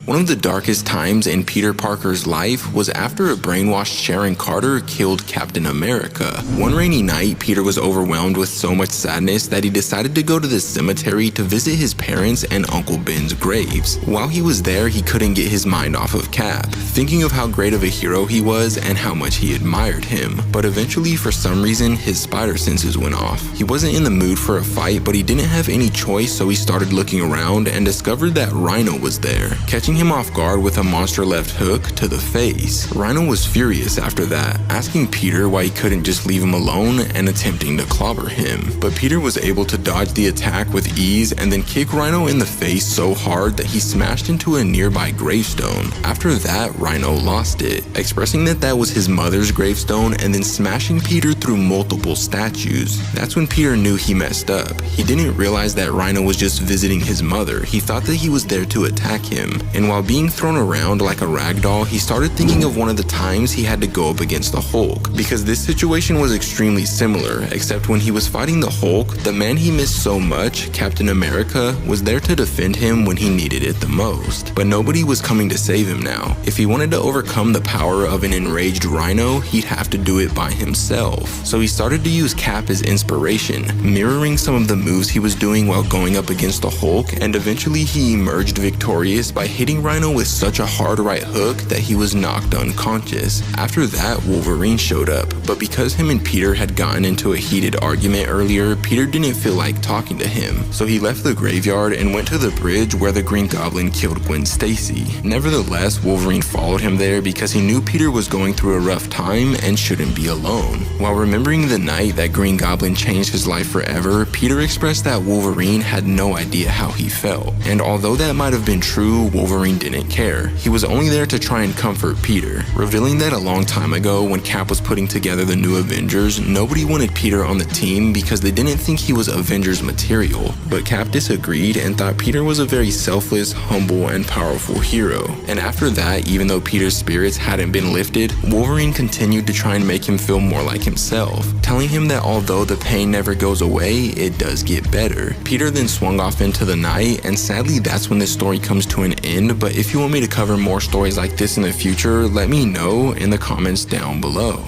One of the darkest times in Peter Parker's life was after a brainwashed Sharon Carter killed Captain America. One rainy night, Peter was overwhelmed with so much sadness that he decided to go to the cemetery to visit his parents and Uncle Ben's graves. While he was there, he couldn't get his mind off of Cap, thinking of how great of a hero he was and how much he admired him. But eventually, for some reason, his spider senses went off. He wasn't in the mood for a fight, but he didn't have any choice, so he started looking around and discovered that Rhino was there, catching him off guard with a monster left hook to the face. Rhino was furious after that, asking Peter why he couldn't just leave him alone and attempting to clobber him. But Peter was able to dodge the attack with ease and then kick Rhino in the face so hard that he smashed into a nearby gravestone. After that, Rhino lost it, expressing that that was his mother's gravestone and then smashing Peter through multiple statues. That's when Peter knew he messed up. He didn't realize that Rhino was just visiting his mother. He thought that he was there to attack him, and while being thrown around like a rag doll, he started thinking of one of the times he had to go up against the Hulk, because this situation was extremely similar, except when he was fighting the Hulk, the man he missed so much, Captain America, was there to defend him when he needed it the most. But nobody was coming to save him now. If he wanted to overcome the power of an enraged Rhino, he'd have to do it by himself. So he started to use Cap as inspiration, mirroring some of the moves he was doing while going up against the Hulk, and eventually he emerged victorious by hitting Rhino with such a hard right hook that he was knocked unconscious. After that, Wolverine showed up, but because him and Peter had gotten into a heated argument earlier, Peter didn't feel like talking to him, so he left the graveyard and went to the bridge where the Green Goblin killed Gwen Stacy. Nevertheless, Wolverine followed him there because he knew Peter was going through a rough time and shouldn't be alone. While remembering the night that Green Goblin changed his life forever, Peter expressed that Wolverine had no idea how he felt, and although that might have been true, Wolverine didn't care. He was only there to try and comfort Peter, revealing that a long time ago when Cap was putting together the new Avengers, nobody wanted Peter on the team because they didn't think he was Avengers material. But Cap disagreed and thought Peter was a very selfless, humble, and powerful hero. And after that, even though Peter's spirits hadn't been lifted, Wolverine continued to try and make him feel more like himself, telling him that although the pain never goes away, it does get better. Peter then swung off into the night, and sadly that's when this story comes to an end. But if you want me to cover more stories like this in the future, let me know in the comments down below.